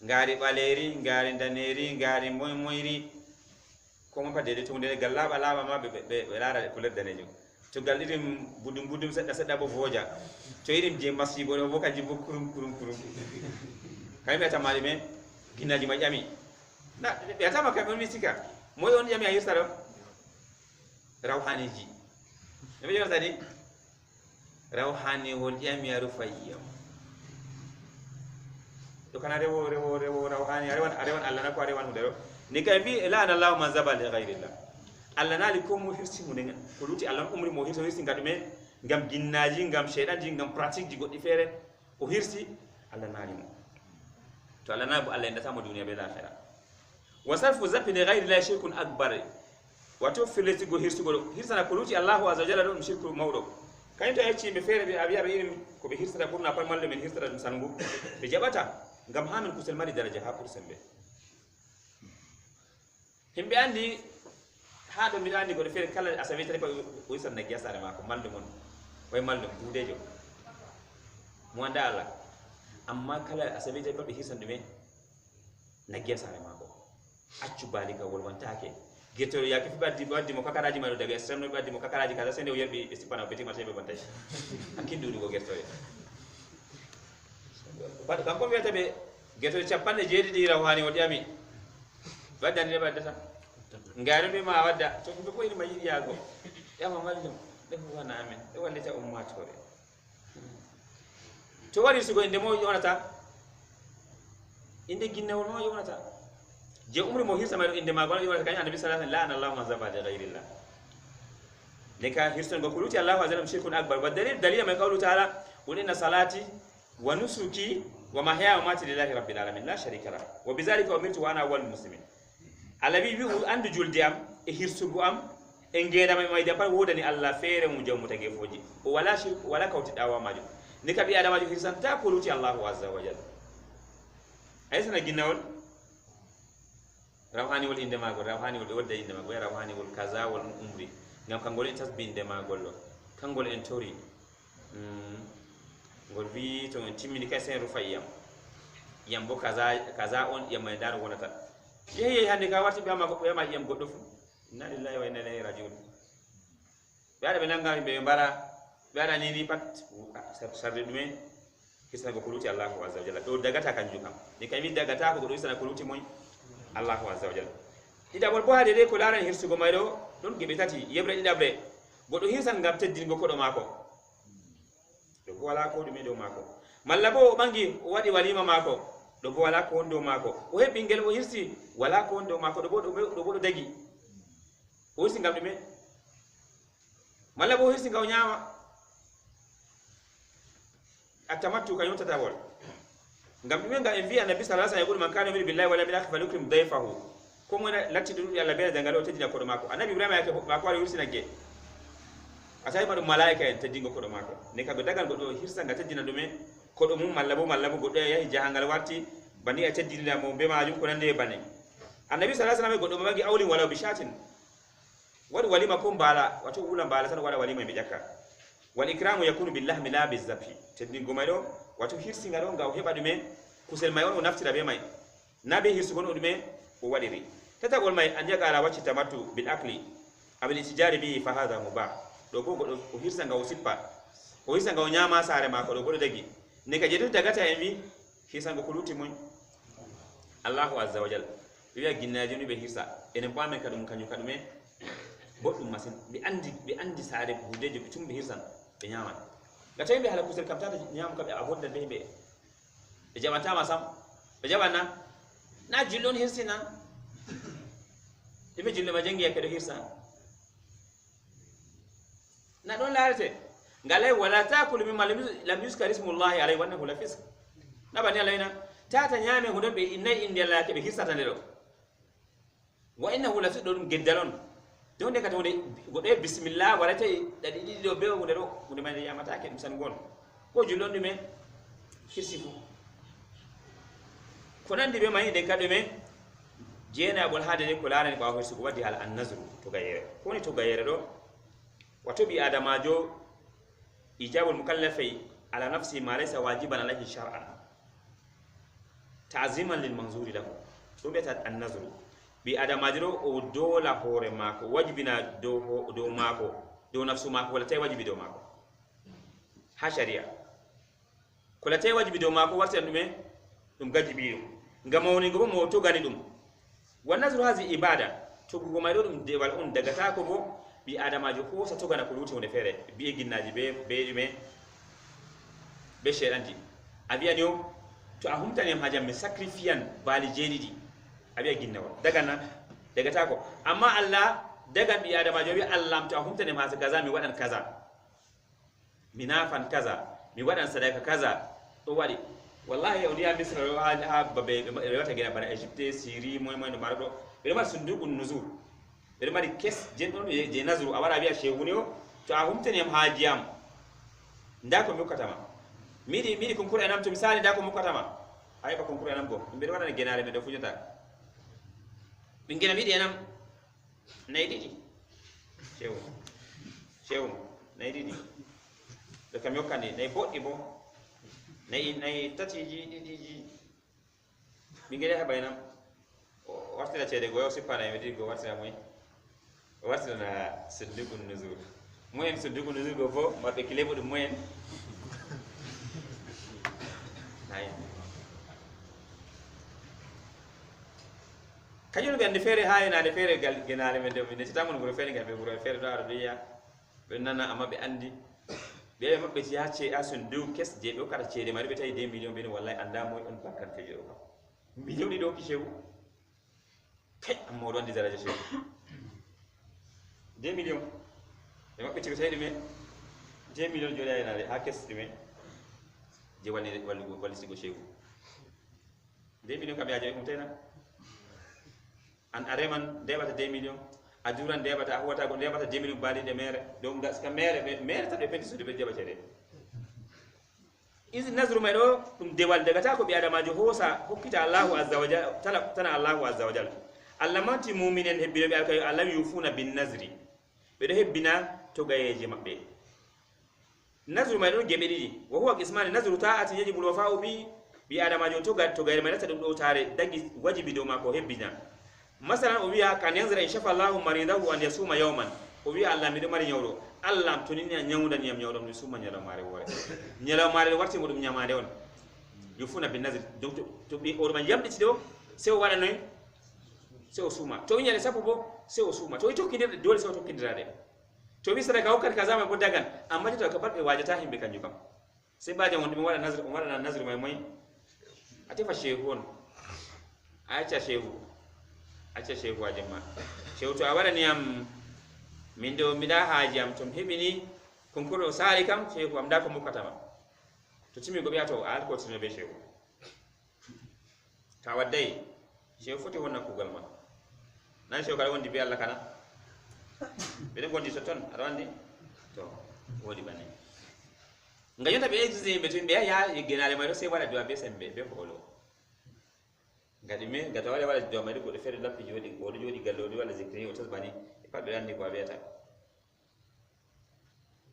ngari baleri ngari daneri ngari moyri ko mo padde to ndene gallaba laba ma be lara ko leddane jo to gallidim budum sedda bo voja to yidim je masibo do boka jibo kurum kay be tamali me ginaji ma jami na be tama kay mi sika moy on jami ayir saro rawhani ji be yo tadi rawhani wol jami rufayya to kana rewo rawhani arewan Allah na ko arewan mudero ni kay bi la anallahu man zaba li ghayrillah Allah nali ko mo hirsi mo ngen ko luti Allah umri mo hirsi ngadume ngam ginnaji ngam shaydanji ngam pratique ji goddi fere o hirsi Allah nali mo to Allah nabu Allah ndata mo duniya be l'akhirah wa sarfu zabi li ghayrillah shirkun akbar wato fileti go hirsi go hirsana ko luti Allahu azza jalla do shirku mawdo kayto yacci be fere be abiya be irim ko be hirsata burna par malle men hirsata dum sangu be jabata ngam hamin kusel mari daraja ha pour sembe himbe andi ha do mi andi go fere kala asabe tare ko o sanna giasare mako malde mon way malde budejo mo anda Allah amma kala asabe tare ko be hisan dume na giasare mako accu balika wol wantake geto ya ke baddi mo kakaraji maro daga extreme baddi mo kakaraji kaza sende o yerbi stipana beti marché be bantay akindu go geto bad kam ko wiata be geto chappande jeedi di rawani o diami badda ne badda ngare be ma wadda to ko ni mayi yago ya ma mallum de ko wana amen de wonde ta ummatore to wari sugo inde mo yonata inde ginnawol mo yonata je umri mo hirsa ma inde ma gon yonata kany annabi sallallahu alaihi wasallam la Allahu man zaba li ghayrillah leka hirsan go kuluti Allahu azza wa shirkun akbar wa dalil ma qawlu ta'ala qul inna salati wa nusuki wa mahyaya wa mamati lillahi rabbil alamin la sharika lahu wa bizalika umirtu wa ana awwalul muslimin alabi bi andu julde am e hirsugo am e ngeda may da par wodani Allah fere mu jamu tage foji o wala shirk wala kawti dawa maju ni kabi adama ju hirsan ta ko luti Allahu azza wa jalla ay sana ginnawol rawhani wol inde mago rawhani wol wadda inde mago rawhani wol kaza wol umri ngam kangol en tasbinde magollo kangol en tori ngol bi to timmini kay sen rufayam yambo kaza on yamay dar wonata yeyi hande ka warti be ma ko be ma yam goddo fu inna lillahi wa inna ilaihi rajiun be be nanga be mbara be ada ni pat sarde dume kisna go kuluti Allahu azza wa jalla do dagata kanju kam ni kay mi dagata ko do isana kuluti moy Allahu azza wa jalla ida bol bo hade de ko laran hirsugo maydo don gebe tati yebre didabre goddo hirsan ngam teddingo ko do mako do wala ko dum do mako malla bo bangi o wadi walima mako do bo wala ko ndo mako o he bingel o hirsi wala ko ndo mako do bo dagi o hirsi ngam dum malla bo hirsi ngaw nyaama atamattu kan yotata wol ngam dum nga envi annabi sallallahu alaihi wasallam man kana min billahi wala bil akhir falukum dayfahu ko mo latti dum yalla be dangalo tedina ko do mako annabi ibrahim yake mako wala hirsi nagge asay madu malaika en teddingo ko do mako ne ka go dagal go do hirsa nga teddina dume ko do mum malla bo goddo yahi jahangal warti bani a teddina mo be majum ko nande bane annabi sallallahu alaihi wasallam goddo magi awli wala bi shatin wadi walima ko bala wato ulan bala tan wada walima be jakka wal ikramu yakunu billahi la bizafi tedni gomaydo wato hirsi ngado ngaw heba dume kusel may on naftira be may nabe hirsu gon dume o wadiri tata gol may anja kala wacci tamattu bil akli abil istijari bi fa hada mubah do go o hirsa ngaw sippa o hirsa ngaw nyama sare mako do go dagi ne ka jedu daga ta emi hirsa ngaw kuluti mun Allahu azza wa jalla wiya ginnaji ni be hirsa enen pame kadum kanyu kadume boddum masin bi andi sare budeje ko tumbe hirsan be nyama ga taymbe hala kusel kam tata nyam kabe a hodda be be jabanta ma sam be jabanna na jillon hirsina ibe jille ma jangi yakado hirsa na don larate ngalay wala taakulu mimma lam yuskar ismullahi alayhi wa annahu la fisq nabani alayna tata nyame hudo be inna indi Allah ke be hirsata lelo wa innahu la tudum geddalon don de kata wode bismillah wala tay dadi do be wonde do wonde man yamata ke dum san gon ko julon dume hirsifu ko nandi be may de kadume jeena bol hade de ko laarani ba hirsu wadi hal an-nazru to gayere ko ni to gayere do wato bi adamajo ijabul mukallafi ala nafsi ma laysa wajiban alayhi shar'an ta'ziman lil manzuri lahu to be ta an-nazru bi adamajiro o dola hore mako wajibina do mako do nafsu mako wala tay wajibi do mako ha sharia ko la tay wajibi do mako warta dum gajibi ngamawni go mo to gani dum wanazru hazi ibada to go maydo dum dewal on daga ta ko go bi adamajo ko sa to gana ko luti wonde fere bi ginnaji be shedanti abiyanyo to a humtani am hajam mi sacrifian bali jenidi abiya ginnawa daga ta ko amma Allah daga bi adamajo bi Allah to a humtani ma sa kaza mi wadan kaza minafan kaza mi wadan sadaka kaza to wadi wallahi yaudiya misra ha babe rewata gina bana Egypte Siri moy no marado be mar sundugun nuzur be mar kes jendon je nazru awara biya shehuniyo to a humtani am hajiyam ndako mi katama midi konkuru enam to misali ndako mi katama ay ba konkuru enam go be wada genare me do funyata min gena midi enam naydidi shewu naydidi do kam yokkandi nay boddi bo nay tatiji didiji min gena habaynam wartira cede go sipana e medi go wartira moy wartira na siddiqun nuzul moyen siddiqun nuzul go fo marbe kilebo dum moyen nay kanyul gande fere hayna de fere gal genare men de min tamun buru fere gal be buru fere do arabiya be nana amma be andi be mabbe ci hacce asun du kes je be kala cede mari be tay 2 million be wallahi anda moy on bakkan fe jero million di do ki shewu kay amma do andi daraja shewu 2 million be mabbe ci tay dum 2 million jodi ay na ha kes dum je wali sigo shewu 2 million kam ya je umtena an areman debata 2 million aduran debata huwata go debata 2 million bali de mere dum gas ka mere ta de penti so de be debata de izi nazru maydo dum dewal daga ta ko bi adamajo hosa hokkita Allahu azza wa jalla tana Allahu azza wa jalla allamati mu'minen hebbino be alkay Allah yufuna bin nazri be do hebbina to gayeje mabbe nazru maydo gebe didi wa huwa qismani nazru ta'ati yajibu al-wafa'u bi adamajo to gaye mayta dum do tare dagi wajibi do mako hebbina masalan o wiya kan yanzira in shafa Allahu maridahu an yasuma yawman o wiya Allah mi do mari nyawdo Allah to ni nyawda ni am nyawdo mi suma nyala mare wore nyala mare warti mo dum nyamade on yufuna bin nazr to bi o man yamdi do se o wada noy se o suma to nyale sapo bo se o suma to tokkindir dole se o tokkindirade to bi sadaka o kaza ma bo dagan amma to ka barbe wajata himbe kanju kam se baaje won dum wada nazr mai moy atifa shehun acha shehu wajema shehu to awara ni am min do mida haaji am tum hebini konkuro sali kam shehu am da ko mukatama to timi go biato al ko tino be shehu ta waddai shehu foti wonna kugal ma nan shehu kala wondi be Allah kana be de gondi so ton arandi to wodi bane ngayota be existe be tumbe ya genale may do se wala do be sembe be folo ngadi me gata wala do may ko de fere lappi jodi o do jodi gallo wala zikri o tasbani faddo yandi ko abeta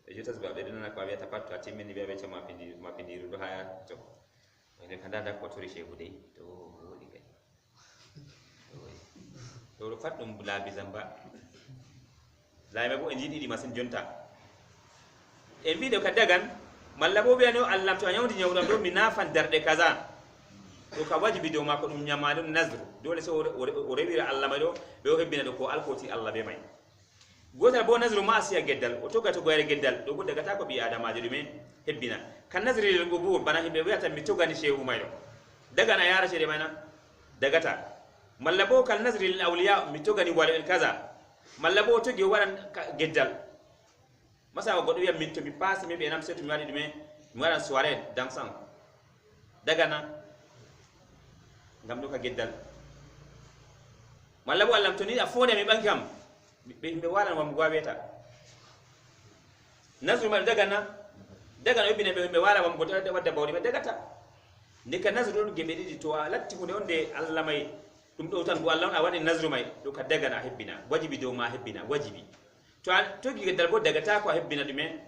e jotas ba be dana ko abeta patto atimini be be ma pindi do haya to ne kanda da ko tori shehu dai to wodi kai to faddo bula bi zamba layma bo en jidi di masin jonta en video ka dagan malla bo be no Allah to nyawdi nyawdam do minafan darde kaza to ka wajibi do ma ko dum nyamalu nazru dole so o rewira Allah ma do be o hebbina do ko alkoti Allah be may gotal bo nazru ma asiya geddal o toga to goyre geddal do go daga ta ko bi adama je dume hebbina kan nazri lil qubur bana himbe wiata mi togani shehu maydo daga na yara shede mayna daga ta malla bo kan nazri lil awliya mi togani wala kaza malla bo togi waran geddal masa godo wiya min to mi passe mi be nam setu mi wadi dume mi waran soirée dansant daga na ngam do ka geddal malla bo Allah to ni afode mi bankam be waran wam gwabeta nazru mal daga na ibine be wala wam gota wadda bawdi be daga ta ndika nazru do gembe didi to latti ko onde Allah may dum do tan bo Allah a wadi nazru may do ka daga na hebbina wajibi do ma hebbina wajibi to gi geddal bo daga ta ko hebbina dume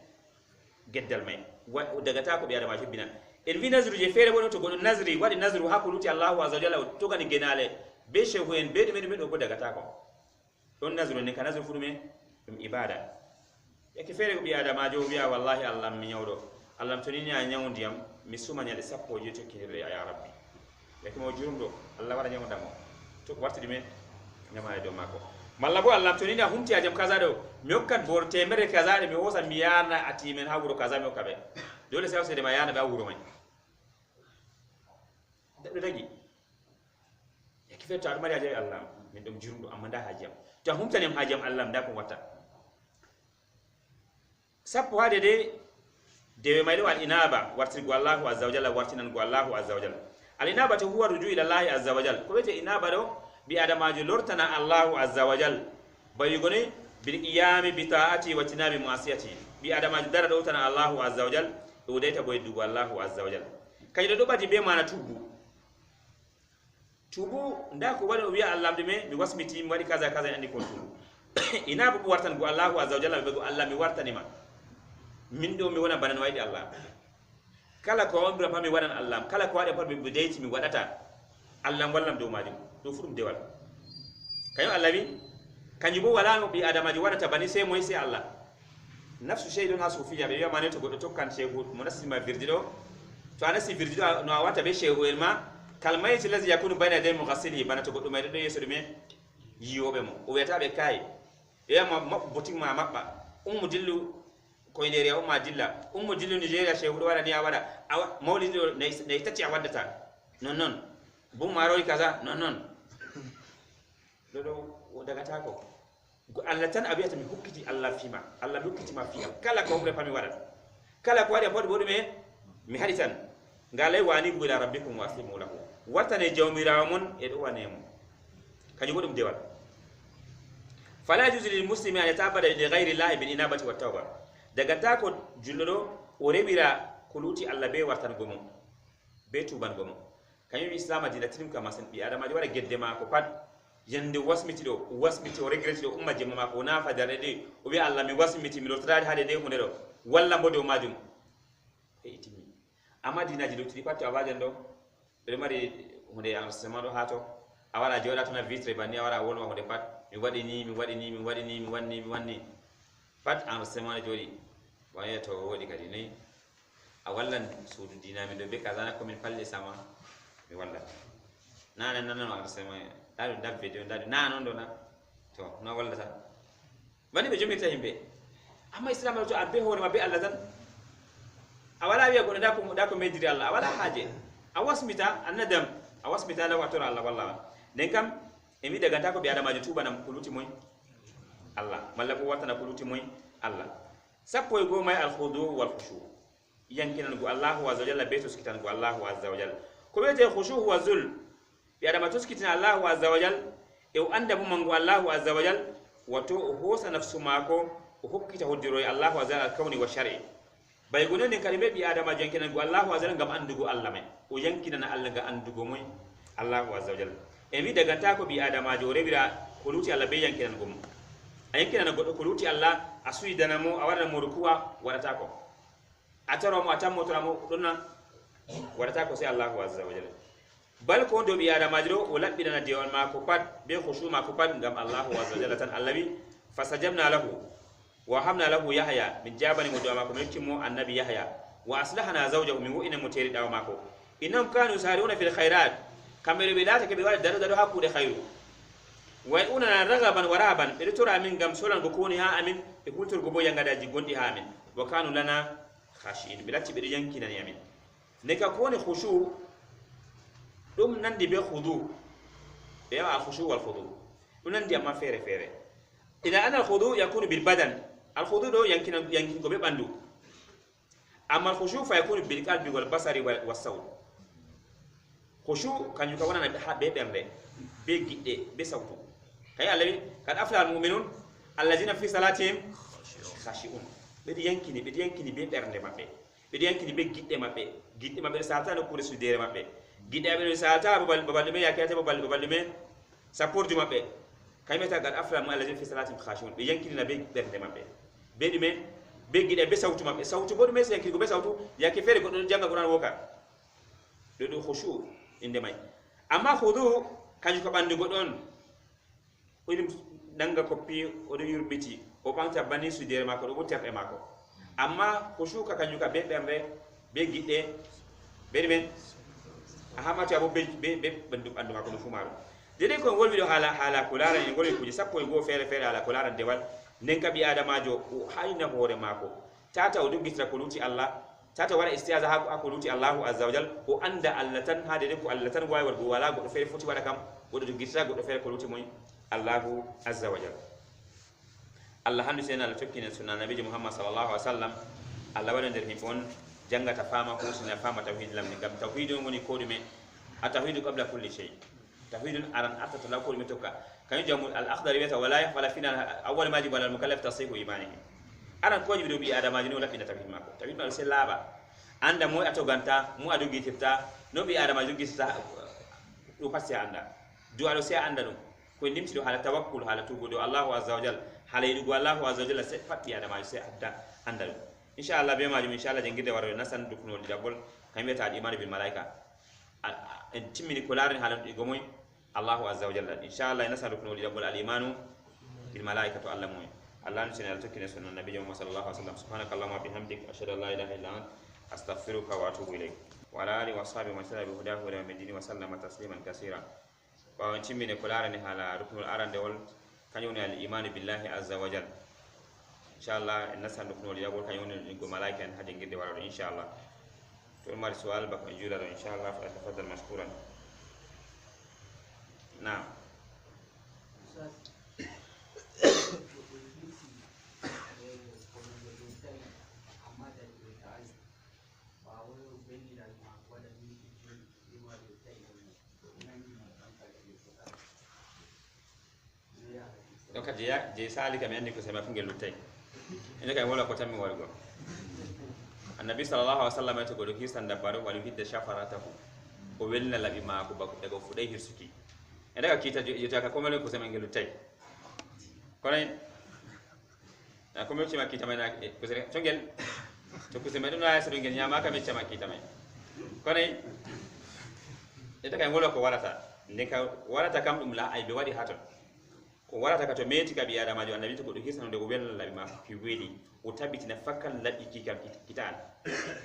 geddal may daga ta ko be adama hebbina en vi nazru je fere bono to gono nazri wadi nazru hakuluti Allahu azza wajalla to gani genale be shehu en be dum do ko daga ta ko don nazru ne ka nazru fudume dum ibada yake fere ko bi adama jo biya wallahi Allah mi nyawdo Allah to ni nya nyawndiyam mi suma nyade sappo je to kirre ya rabbi yake mo jurumdo Allah wara nyawndamo to warti dime nyama do mako malla bo Allah to ni na humti ajam kaza do mi hokkat bor temere kaza de mi hosa mi yana atimen ha wuro kaza mi hokkabe dole sai de ma yana ba wuro mai do dagi yake fe to admari ajay Allah min dum jurumdo amma da hajam to humtanem hajam Allah da ko watta sappo hade de dewe maydo al inaba wartirgo Allahu azza wa jalla wartinan go Allahu azza wa jalla al inaba to huwa ruju ila Allah azza wa jalla ko bete inaba do bi adamajo lortana Allahu azza wa jalla bayugone bil qiyami bi ta'ati wa tinabi ma'siyati bi adamajo dara do tana Allahu azza wa jalla do deta boy dugo Allahu azza wa jalla kaydo do bati be mana tubu nda ko wala wi Allah deme mi wasmiti mi wadi kaza kaza andi ko tubu inaba bu wartan go Allahu azza wa jalla be go Allah mi wartani ma min do mi wona banan waydi Allah kala ko on bra mi wadan Allah kala ko wade par mi deyti mi wadata Allah wallam do majum do furum dewal kayo Allah bi kanji bo wala no bi adamaji wadata bani sai moy sai Allah nafsu shaydun asufiya be yamane to godo tokkan shehu munasima virdido to anasi virdido no wata be shehu elma kalmayti lazi yakunu bayna day mughassili bana to godo maydo do yeso dume yiwobe mo o weta be kai yama boting ma mabba dillu ko indere umma dilla dillu Nigeria shehu do wala ni awada mawlido ne tati awadata non bu maroy kaza non do daga tako Allah tan abiyata mi hukkiti Allah fima Allah hukkiti ma fiya kala ko bre fami wada kala ko wadi bodu me mi haditan ngalay wani gula rabbikum waslimu lahu watane jawmirawo mon e do wanemo kaji godum dewal fala juzu lil muslimi an yatabada li ghayri Allah bil inabati wat tawba daga tako jullodo o rewira kuluti Allah be wartan gomo be tuban gomo kanyum islam dina tilim kama san bi adama wara gedde ma ko pat yande wasmiti o regreti do umma jemma ma ko nafa dare de o bi Allah mi wasmiti mi lotade hade de hunde do walla mbodo majum e itimi amma dina ji do tri pat awajan do be mari hunde an semado hato awala joda tuna vitre banni awara wonwa hunde pat mi wadi pat an semado jodi waye to wodi kadi nei a wallan suudu dina mi do be kaza ko min palle sama mi walla nan an semado dadu dabbe do dadu nanon do na to no walla ta bani be jomi ta himbe amma islam to abbe hore mabbe Allah tan awala wiya gono da ko mediri Allah awala haje awasmita annadam awasmita la watora Allah wallahi den kam e mi daga ta ko be adamaji tuba nam kuluti moy Allah malla ko watana kuluti moy Allah sappo e go may al khudu wal khushu yankinan go Allah wa jalla beto skitan go Allah wa jalla ko bete khushu wa zul bi adama to skitan Allah wa jalla e o anda mo mango Allah wa jalla wato hosa nafsu mako o hokkita hoddiro e Allah wa jalla kawni wa shar'i bay gonen ne kalime bi adama yankinan go Allah wa jalla ngam andugo Allah mai o yankinan Allah ga andugo moy Allah wa jalla e mi daga ta ko bi adama jo rebira ko luti Allah be yankinan gum ayinkina na goddo ko luti Allah asui danamo awara mo rukuwa warata ko ataro mo atammo to mo donna warata ko sai Allahu azza wa jalla bal ko do bi adama jiro o labbi dana dewal ma ko pat be khushu ma ko pat ngam Allahu azza wa jalla tan allawi fasajabna lahu wa hamna lahu yahya min jabani mo do ma ko mettimo annabi yahya wa aslahana zawjahu min wa'ina muteri daw ma ko innam kanu saruna fil khairat kamere be lata ke be wala daro hakude khairu wa una ragaban waraban be tora min gam solan go koni ha amin e kultur go boya ngadaji gondi ha amin wa kanu lana khashin bilati be yankina yamin ne ka koni khushu dum nandi be khudu be wa khushu wal khudu dum nandi amma fere fere ila ana al khudu yakunu bil badan al khudu do yankina yankin go be bandu amma al khushu fa yakunu bil qalbi wal basari was sawt khushu kan yuka wana be ha be bembe be gidde be sawtu kay alawi kad afla al mu'minun allazina fi salatihim khashi'un be yankini be bernde mabbe be yankini be gidde mabbe salta no kure su dere mabbe gidde be salta babal me yakete babal me support mabbe kay meta kad afla al allazina fi salatihim khashi'un be yankini na be bernde mabbe be dime be gidde be sawtu mabbe sawtu bodu me se yankini go be sawtu yake fere go don janga Qur'an woka do khushu inde may amma khudu kanju ko bandu godon o dim danga koppi o do yurbiti o banta bani su dere mako do terbe mako amma khushu ka kanju ka be bembe be gidde be men ahamati abo be bandu mako no fumaru dede ko wolwi do hala ko lara en gol kuji sappo e go fere hala ko lara dewal nen ka bi adamajo o hayna hore mako tata o dugitra ko luti Allah tata wara istiaza ha ko luti Allahu azza wajal o anda Allah tan hade de ko Allah tan way war go wala go fere foti wada kam go do gissa go do fere ko luti moy Allahu azza wajal Allah handu sena la tokkina sunna nabi Muhammad sallallahu alaihi wasallam Allah wala der hifon jangata fama ko sunna fama tawhid lam ni gam tawhidun woni ko dume atawhidu qabla kulli shay tawhidun aran atata la ko dume tokka kan jamul al akhdari beta wala yafala fina awwal ma jibal al mukallaf tasihu imanihi aran ko jibido bi adama jino la fina tawhid mako tawhid ma se laba anda moy atoganta mu adu gitirta no bi adama jogista do passe anda do alo se anda dum ko nimti do hala tawakkul hala tugo do Allahu azza wa jalla hala yidu Allahu azza wa jalla se fatti adama se anda inshallah be majum inshallah jengide waro nasan dukno di dabol kambe ta iman bil malaika en timmini ko larin halan di gomoy Allahu azza wa jalla inshallah nasan dukno di dabol al imanu bil malaika to Allah moy Allah ni senal tokkine sunna nabi Muhammad sallallahu alaihi wasallam subhanakallahumma bihamdik ashhadu an la ilaha illa anta astaghfiruka wa atubu ilayk wa ala alihi wa sahbihi wa sallam bi hudahu ila yawmiddin wa sallama tasliman kaseera wa timmini ko larin hala ruknul arandewol kanyoni al iman billahi azza wa jalla inshallah nasan dukno di dabol kanyoni go malaika en hade ngirde waro inshallah to mari sual ba ko jula inshallah fa tafaddal mashkuran na'am donc je sali kam yandi ko sema fingel lutay ene kay wala ko tammi wargo annabi sallallahu alaihi wasallam to godo kisan dabbaro wali hidda shafaratahu ko welna labi ma ko bako daga fudai hirsuki ene ka kita jeta ka komele ko sema ngel lutay kono na ko melti makita may na ko sere tongel to ko sema dum na sere ngel nyama ka mecha makita may kono ete kay wala ko warata ndeka warata kam dum la ay be wadi haton ko warata ka to meti ka bi adama jo annabi to do hisano de go welna labi ma fi wedi o tabiti na fakal labi ki kam kitan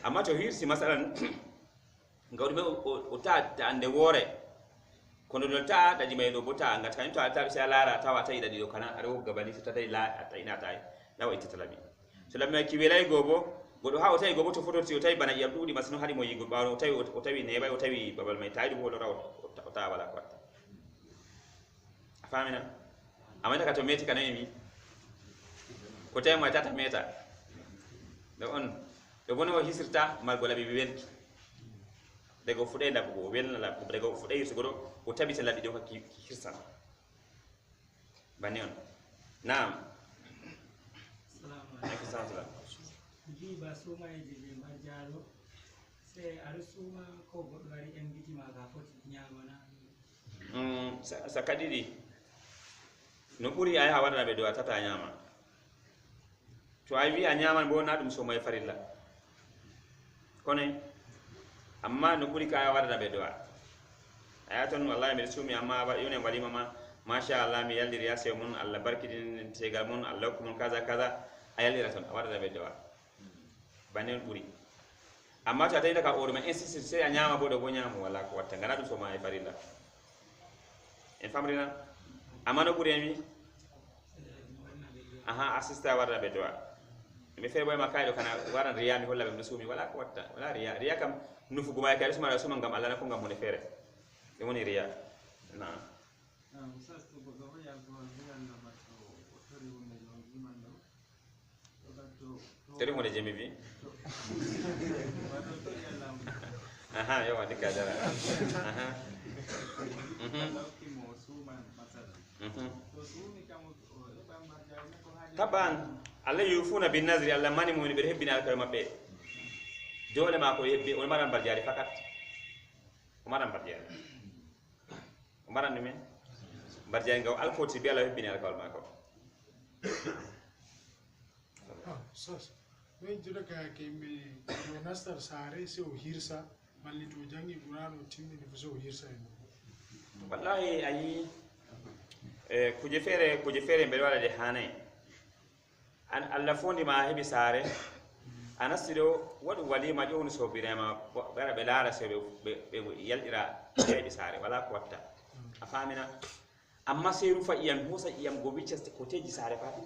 amma to hirsi masalan ngawdi be o ta ande wore kono do ta daji may do bota ngat kan to ta sai lara ta wata ida do kana aro gabani ta dai la ta ina tai dawa ita talabi so lamma ki welay gobo godo ha o tay gobo to foto ti o tay bana yam dudi masno hari mo yigo baro o tay o tawi ne bay o tawi babal may tay do raw o ta wala ko famina amana ka to meti kana mi ko tay ma tata meta do on do bono o hisirta mal gola bi welki daga fude da go welna la daga fude yiso godo o tabi ta labi do ka hirsan bani on naam assalamu alaikum ji ba suma e je majalo se aru suma ko godo wari en biti ma ga foti nyamana sakadidi no buri ay hawarna be do tata nyama to ay wi a nyama bo na dum so may farilla kone amma no buri ka hawarna be do ayaton wallahi mi sumi amma ba yone walima ma sha Allah mi yaldir ya se mun Allah barkidin tegal mun Allah ko mun kaza kaza ayalira ton hawarna be do banen buri amma ta dai daga oruma insist sai a nyama bo do go nyama wala ko watta ngana dum so may farilla en famrina amma no buri mi aha assista warda be doa mi fe boy makay do kana waran riya mi holla be musumi wala ko watta wala riya kam nufu guma kay suma suma ngam Allah na ko ngam mo ne fere e woni riya na sas to go go ya go dinan na matto tori wonde no dimando to tori mo de jemi bi aha yo wadi kadara aha taban alla yufuna bin nazri alla mani mo ni be hebbina al kalma be dole ma ko yebbe on maran barjari fakat o maran barjari o maran ni men barjari ngaw al koti be alla hebbina al kalma ko sos me jura ka ke me nastar sare se o hirsa malli to jangi qur'ano timmi ni so hirsa wallahi ayi kuje fere be wala de hanay an alla fondi ma hebi sare anasido wadu walima joni so birema bara be lara se be yaldira hebi sare wala ko watta afamina amma sai rufa iyam hosa iyam go bicce ko teji sare fati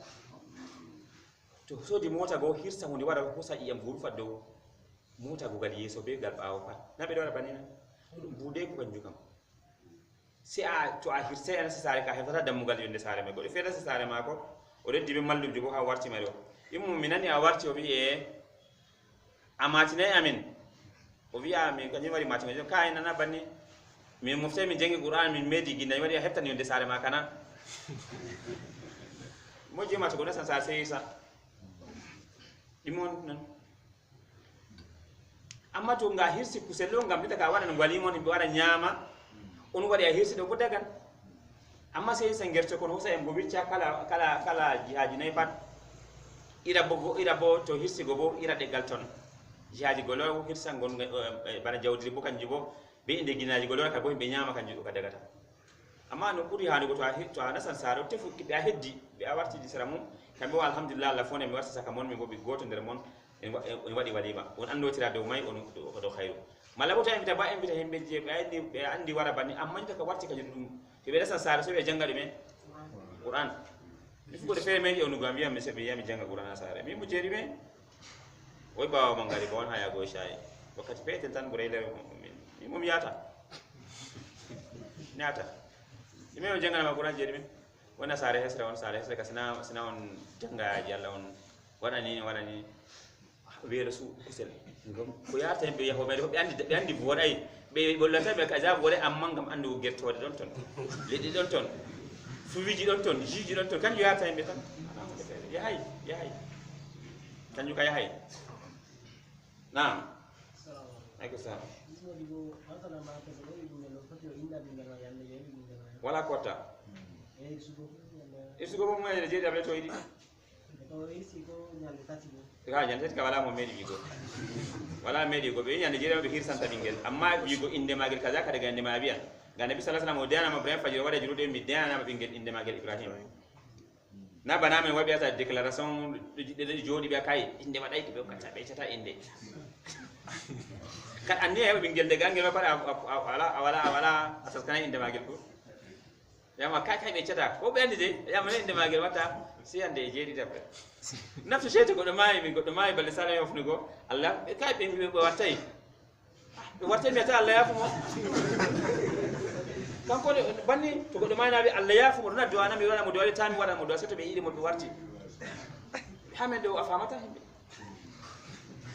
to so di mota go hirsa hundi wada hosa iyam go rufa do mota go gal yeso be gal bawo pat na be do banina bude ko kanju kam si a to a hirse en sare ka hefata dammugal yonde sare me gode feda sare mako o reddi be mallum jogo ha warti mari o immu minani a warti o bi e amatine amin o wi'a mi kanyum wari matine ka ina na banni mi mufte mi jangi qur'an min medi ginda wari heftani yonde sare ma kana mo jema to gona san sa sai sa dimon nan amma to nga hirsi kuselo ngam bita ka wada ngwalimo ni wada nyama on wadi a hirsi do bodagan amma sai sangerto kono hosa en go wicca kala jihaji nay pat ira bo to hirsi go bo ira de galton jihaji golo hirsa gon bana jawdi bo kanji bo be inde ginaji golo ka bo be nyama kanji do ka dagata amma no kuri hani go to a nasan saro tefu be a heddi be a warti di saramu kambe alhamdulillah Allah fone mi warta saka mon mi go bi goto nder mon en wadi walima on andotira do may on do khairu mala bota invita ba invita himbe je be andi wara bani amma ta ka warti ka dum to be nasan saro so be jangade men Qur'an il faut de faire men on gambia me se be yami janga Qur'an sare mi mu jeri men oy bawa mangari bon haya go shay wakati pete tan burele mi mum yata nyata ime on janga ma Qur'an jeri men wona sare hesra ka sina on janga yalla on wadani weere su kusel ngam ko yarta be yaho be andi boday be bollata be kaza bore amma ngam andu gertode don ton ledi don ton fuwiji don ton jiji don ton kan yarta be tan yahay kan yu kay hay naam ayko sa wala kota isugo mo ngale je dable to idi ka nyande ka wala mo medi bigo wala medi go be nyande jere be hirsanta bingel amma bigo inde magel kaza ka daga inde ma biya ga nabi sallallahu alaihi wasallam o dana ma ibrahim fajir wada jurude mi dana ma bingel inde magel ibrahim na bana men wabi ata declaration de jodi be kay inde ma dai be kata be tata inde kan ande ya bingel de gangel ba wala asas kana inde magel ko yama kay be tata ko be ande de yama inde magel wata si ande jeri dabre nafsu shete goddo mai balle sala yofnugo Allah kay be wartay mi ta Allah yafumo kanko banni to goddo mai nabi Allah yafumo na do anami wala mo do tami wala mo do seto be yidi mo be warti hamende o afamata himbe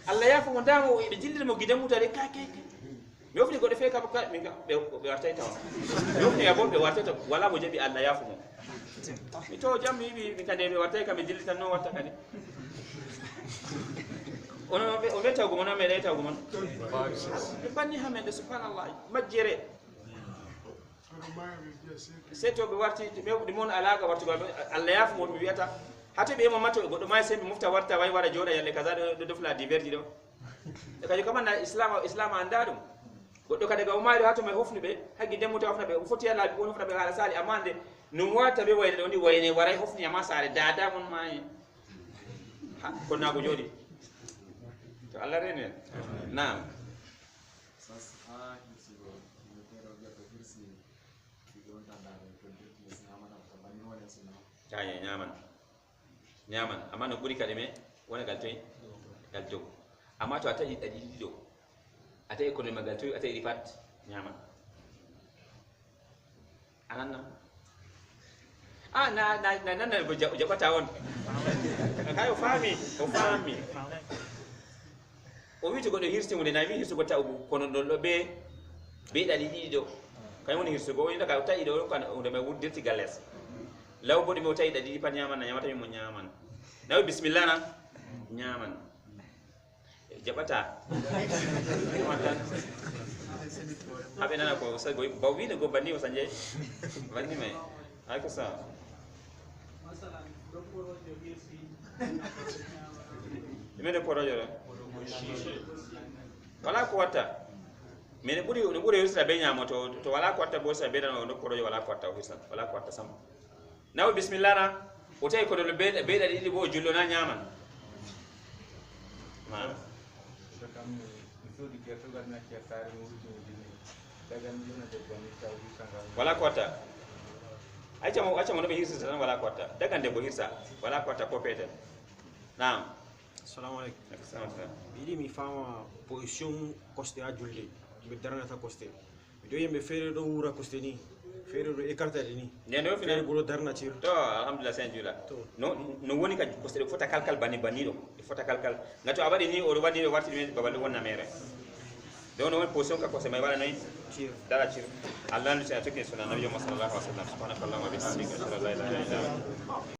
Allah yafumo ndamo be jillide mo gidan mutare ka mi ofni goddo fe ka min be wartay taw mi ofni ya be wartay taw wala mo jabi Allah yafumo mi to jammi mi kande be wartay kam dilli tan no watta kadi ono be taw gumon me lay taw gumon be banni hamende subhanallah majjere se to ɓe warti ɓe mon alaga wartugo Allah yafu mon mi wiyata hato ɓe mo matto goɗɗo may sembe mofta warta way wara jooɗa yande kaza ɗo defla diverdi ɗo e kadi kamanna islam anda ɗum goɗɗo kadi ga umaari hato may hofni ɓe haggi demmuta hofna ɓe foti laaɓi on hofna ɓe haala sali amma nde num watta ɓe wayne ɗo ni wayne waray hofni ama saare dada mon maye konnago jooɗi to Allah reni en nam aya ñaman amma no ɓuri kadi me wona gal toy gal dow amma to a taƴi ɗaɗi ɗiɗi ɗo a tawi kono magal toy a tawi ɗi pat ñaman a nanna a na nanna bo jaɓata on kay o faami o wi to goɗɗo hirsi hunde na wi hirsugo taw kono ɗon ɗo ɓe ɗaɗi ɗiɗi ɗo kañum woni hirsugo o yinaka o taƴi ɗo kan hunde may wurdirti galles law boɗi mo tawi ɗaɗi ɗi pat ñaman na ñamata min mo ñaman nawi bisimilla na ñaman jaɓata haɓe nana ko baw wino go banni o sanjey banni may hay ko sa mene porojo ɗo wala ko watta mene ɓuuri hirsata be ñamo to wala ko watta bo sa be ɗano dokkorojo wala ko watta o hirsan wala ko watta sam nawi bisimilla na o tawi ko ɗo be ɗaɗi ɗiɗi bo o jullo na ñaman ma wala ko watta accamo no ɓe hirsata tan wala ko watta dagan debbo hirsa wala ko watta ko peetel nam assalamu aleykum yiɗi mi fama position costé ha julde ɓe darnata costé miɗo yimɓe feere ɗo wura costé ni feere ɗo écartade ni nde feere ɓuuro darnatir to alhamdulillah sen juula no woni kadi costé ɗo fota kalkal banni ɗo e fota kalkal gato a waɗi ni oɗo waɗi ɗo wartiri men babal ɗo wonna mere donc no woni position ka costé may waɗa noyi dara cir allah andu sen a tokki sona nabijo ma sallallahu alih wa sallam subhanakallahuma bihamdika ashhadu an la ilaha illa anta